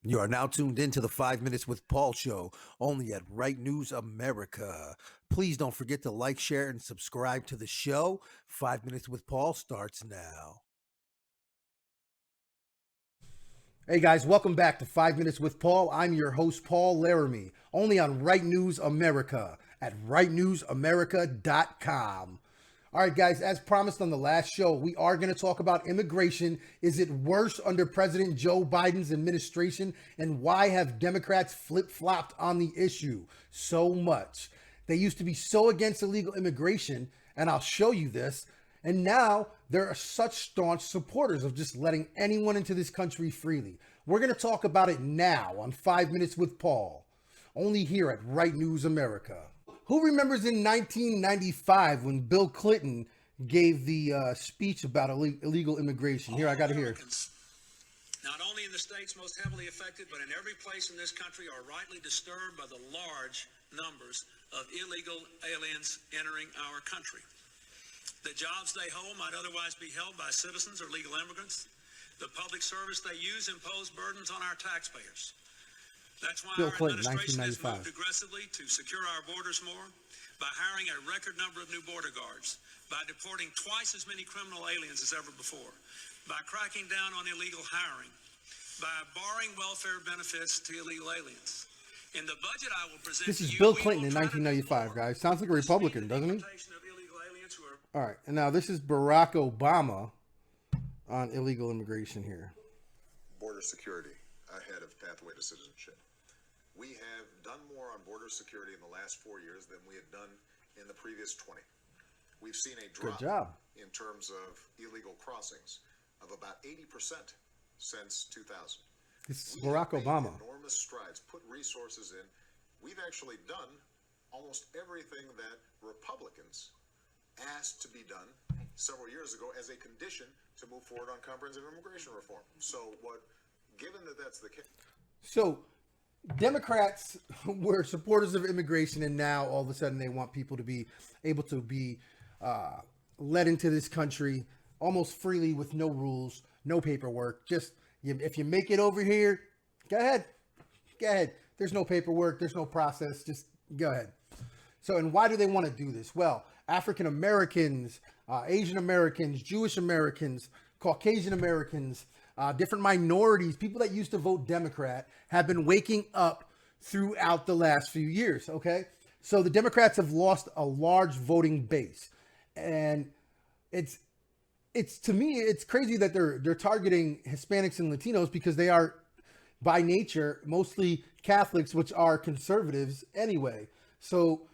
You are now tuned into the 5 Minutes with Paul show, only at Right News America. Please don't forget to like, share, and subscribe to the show. 5 Minutes with Paul starts now. Hey guys, welcome back to 5 Minutes with Paul. I'm your host, Paul Laramie, only on Right News America at rightnewsamerica.com. All right, guys, as promised on the last show, we are going to talk about immigration. Is it worse under President Joe Biden's administration? And why have Democrats flip-flopped on the issue so much? They used to be so against illegal immigration, and I'll show you this. And now there are such staunch supporters of just letting anyone into this country freely. We're going to talk about it now on 5 Minutes with Paul, only here at Right News America. Who remembers in 1995 when Bill Clinton gave the speech about illegal immigration? Here, I got to hear. Not only in the states most heavily affected, but in every place in this country are rightly disturbed by the large numbers of illegal aliens entering our country. The jobs they hold might otherwise be held by citizens or legal immigrants. The public service they use impose burdens on our taxpayers. That's why Bill our Clinton, administration has 1995. moved aggressively to secure our borders more, by hiring a record number of new border guards, by deporting twice as many criminal aliens as ever before, by cracking down on illegal hiring, by barring welfare benefits to illegal aliens. In the budget I will present This is to you, Bill we Clinton in will try to do 1995, more guys. Sounds like a to speed Republican, the doesn't he? deportation of illegal aliens who are All right, and now this is Barack Obama on illegal immigration here. Border security ahead of pathway to citizenship. We have done more on border security in the last 4 years than we had done in the previous 20. We've seen a drop Good job. in terms of illegal crossings of about 80% since 2000. This is We Barack have made Obama. enormous strides, put resources in. We've actually done almost everything that Republicans asked to be done several years ago as a condition to move forward on comprehensive immigration reform. So given that that's the case. So, Democrats were supporters of immigration, and now all of a sudden they want people to be able to be let into this country almost freely with no rules, no paperwork. Just if you make it over here, go ahead. Go ahead. There's no paperwork, there's no process. Just go ahead. So, and why do they want to do this? Well, African Americans, Asian Americans, Jewish Americans, Caucasian Americans, different minorities, people that used to vote Democrat, have been waking up throughout the last few years. Okay, so the Democrats have lost a large voting base, and it's to me it's crazy that they're targeting Hispanics and Latinos because they are by nature mostly Catholics, which are conservatives anyway. So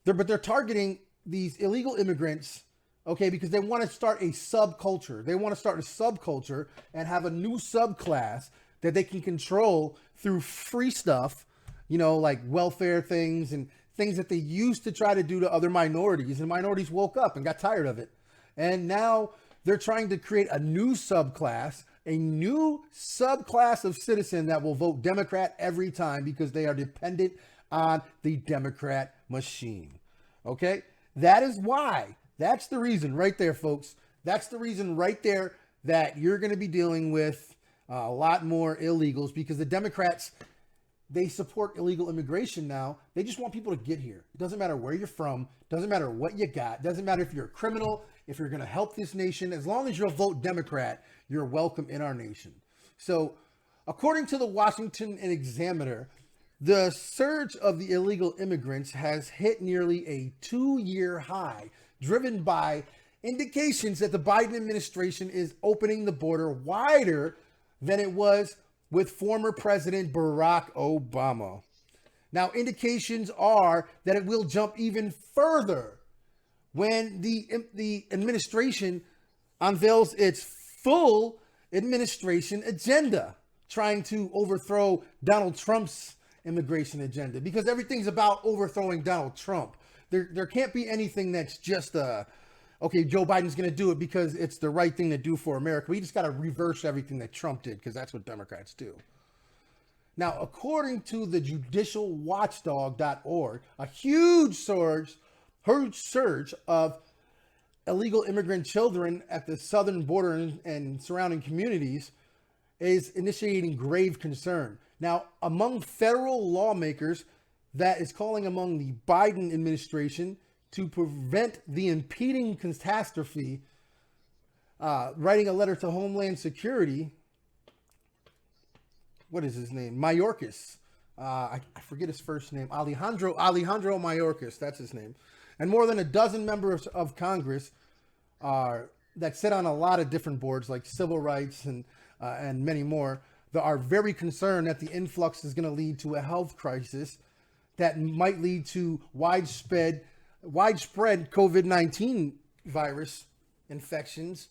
they're targeting these illegal immigrants, okay, because they want to start a subculture. They want to start a subculture and have a new subclass that they can control through free stuff, like welfare things and things that they used to try to do to other minorities. And minorities woke up and got tired of it. And now they're trying to create a new subclass, a new subclass of citizen that will vote Democrat every time because they are dependent on the Democrat machine. Okay? That is why. That's the reason right there, folks. That's the reason right there that you're going to be dealing with a lot more illegals because the Democrats, they support illegal immigration now. They just want people to get here. It doesn't matter where you're from. Doesn't matter what you got. Doesn't matter if you're a criminal, if you're going to help this nation. As long as you'll vote Democrat, you're welcome in our nation. So, according to the Washington Examiner, the surge of the illegal immigrants has hit nearly a 2-year high, driven by indications that the Biden administration is opening the border wider than it was with former President Barack Obama. Now, indications are that it will jump even further when the administration unveils its full administration agenda, trying to overthrow Donald Trump's immigration agenda, because everything's about overthrowing Donald Trump. There can't be anything that's just okay, Joe Biden's going to do it because it's the right thing to do for America. We just got to reverse everything that Trump did because that's what Democrats do. Now, according to the judicialwatchdog.org, a huge surge of illegal immigrant children at the southern border and surrounding communities is initiating grave concern. Now, among federal lawmakers that is calling among the Biden administration to prevent the impending catastrophe, writing a letter to Homeland Security. What is his name? Mayorkas. I forget his first name. Alejandro Mayorkas. That's his name. And more than a dozen members of Congress that sit on a lot of different boards like civil rights and many more that are very concerned that the influx is going to lead to a health crisis that might lead to widespread COVID-19 virus infections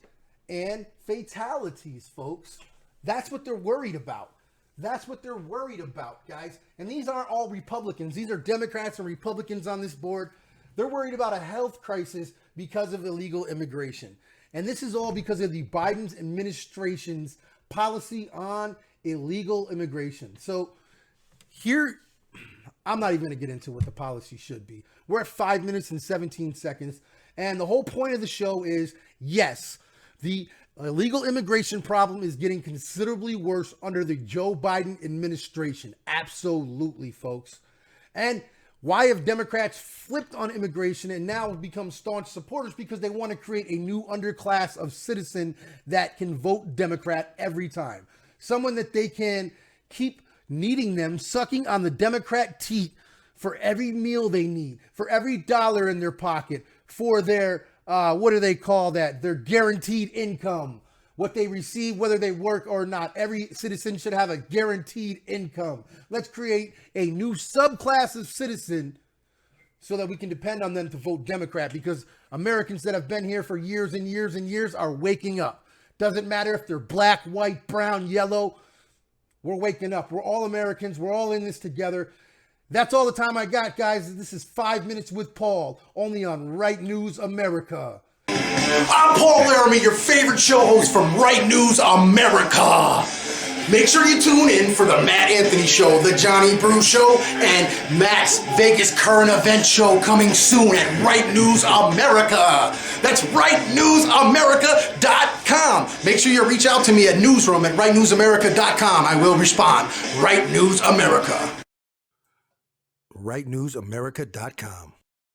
and fatalities, folks. That's what they're worried about. That's what they're worried about, guys. And these aren't all Republicans. These are Democrats and Republicans on this board. They're worried about a health crisis because of illegal immigration. And this is all because of the Biden administration's policy on illegal immigration. So here, I'm not even going to get into what the policy should be. We're at 5 minutes and 17 seconds. And the whole point of the show is, yes, the illegal immigration problem is getting considerably worse under the Joe Biden administration. Absolutely, folks. And why have Democrats flipped on immigration and now become staunch supporters? Because they want to create a new underclass of citizen that can vote Democrat every time. Someone that they can keep needing them, sucking on the Democrat teat for every meal they need, for every dollar in their pocket, for their, what do they call that? Their guaranteed income, what they receive, whether they work or not. Every citizen should have a guaranteed income. Let's create a new subclass of citizen so that we can depend on them to vote Democrat, because Americans that have been here for years and years and years are waking up. Doesn't matter if they're black, white, brown, yellow. We're waking up. We're all Americans. We're all in this together. That's all the time I got, guys. This is 5 Minutes with Paul, only on Right News America. I'm Paul Laramie, your favorite show host from Right News America. Make sure you tune in for the Matt Anthony Show, the Johnny Brew Show, and Matt's Vegas Current Event Show coming soon at Right News America. That's rightnewsamerica.com. Make sure you reach out to me at newsroom@rightnewsamerica.com. I will respond. Right News America. rightnewsamerica.com.